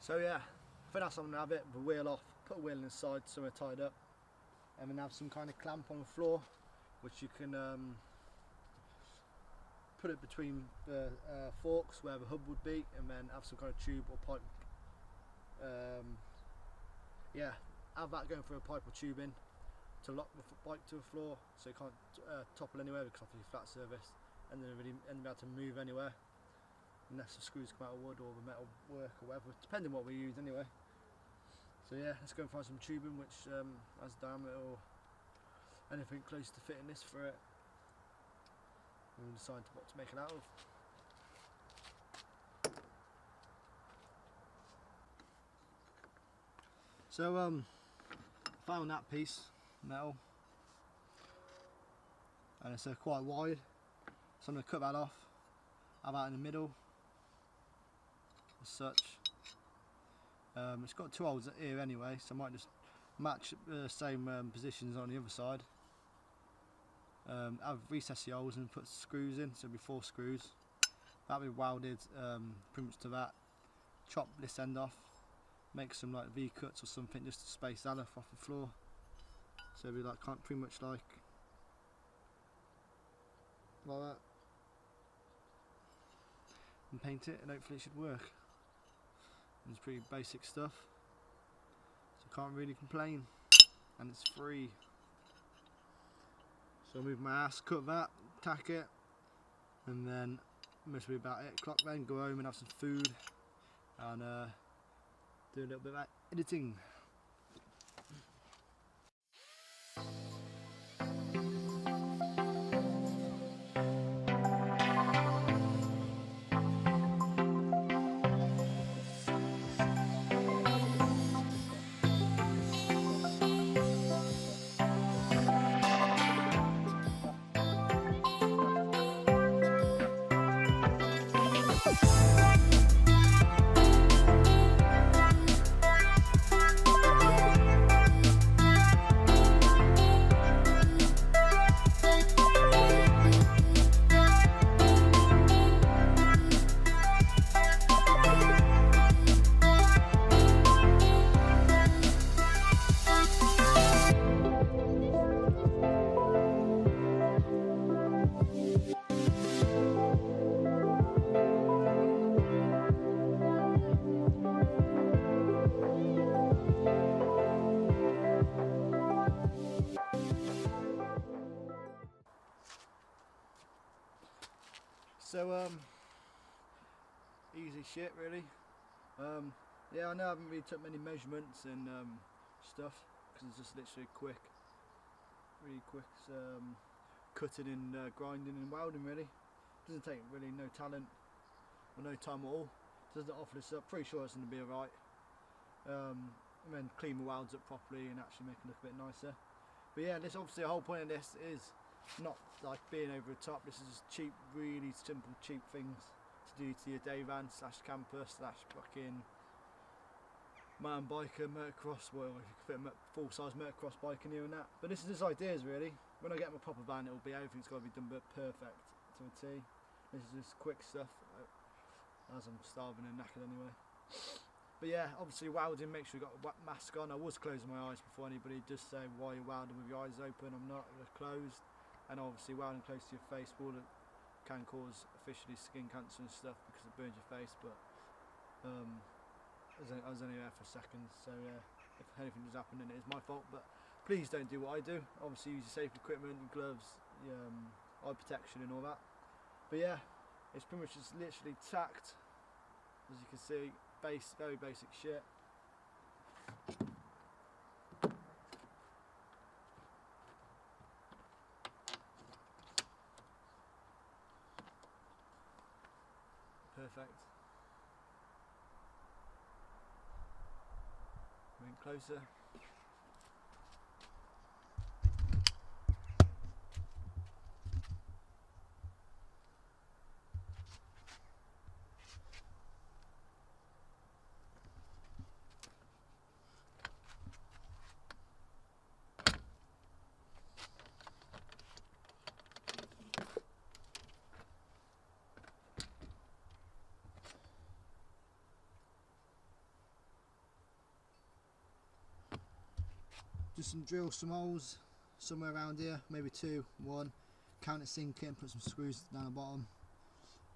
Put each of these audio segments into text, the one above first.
So yeah, I think that's how I'm gonna have it. The wheel off, put a wheel inside, somewhere tied up, and then have some kind of clamp on the floor, which you can put it between the forks where the hub would be, and then have some kind of tube or pipe. Yeah, have that going through a pipe or tube in to lock the bike to the floor, so you can't topple anywhere because obviously flat surface, and then really be able to move anywhere unless the screws come out of wood or the metal work or whatever, depending what we use anyway. So yeah, let's go and find some tubing which has diameter or anything close to fitting this for it, and we'll decide what to make it out of. So found that piece metal, and it's quite wide, so I'm going to cut that off, have that in the middle as such. It's got 2 holes here anyway, so I might just match the same positions on the other side. Have recess the holes and put screws in, so it'll be 4 screws. That'll be welded pretty much to that. Chop this end off, make some like V cuts or something just to space that off the floor. So it'll be like pretty much like that, and paint it, and hopefully it should work. It's pretty basic stuff, so can't really complain, and it's free. So I'll move my ass, cut that, tack it, and then must be about 8 o'clock then, go home and have some food, and do a little bit of editing. So easy shit really. Yeah, I know I haven't really took many measurements and stuff, because it's just literally really quick cutting and grinding and welding really. Doesn't take really no talent or no time at all. Doesn't offer this up, pretty sure it's going to be alright. And then clean the welds up properly and actually make it look a bit nicer. But yeah, this obviously the whole point of this is not like being over the top. This is just cheap, really simple, cheap things to do to your day van / camper / fucking mountain biker, motocross. Well, if you can fit a full-size motocross bike in here and that. But this is just ideas really. When I get my proper van, it'll be everything's got to be done but perfect to a T. This is just quick stuff, as I'm starving and knackered anyway. But yeah, obviously welding, make sure you've got a mask on. I was closing my eyes before anybody does say why you're welding with your eyes open. I'm not, they're closed. And obviously welding close to your face can cause officially skin cancer and stuff because it burns your face, but I was only there for seconds, so if anything does happen then it is my fault, but please don't do what I do. Obviously use your safety equipment, your gloves, your eye protection and all that. But yeah, it's pretty much just literally tacked, as you can see, very basic shit. Perfect. Moving closer. Just drill some holes somewhere around here, maybe 2, 1, count it, sink it, and put some screws down the bottom.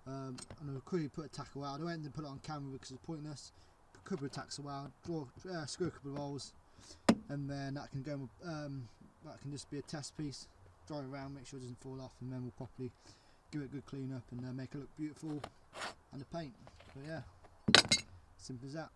And I'll quickly put a tackle out. I don't want to put it on camera because it's pointless. Put a couple of tacks out, screw a couple of holes, and then that can go. That can just be a test piece. Dry it around, make sure it doesn't fall off, and then we'll properly give it a good clean up and make it look beautiful and a paint. But yeah, simple as that.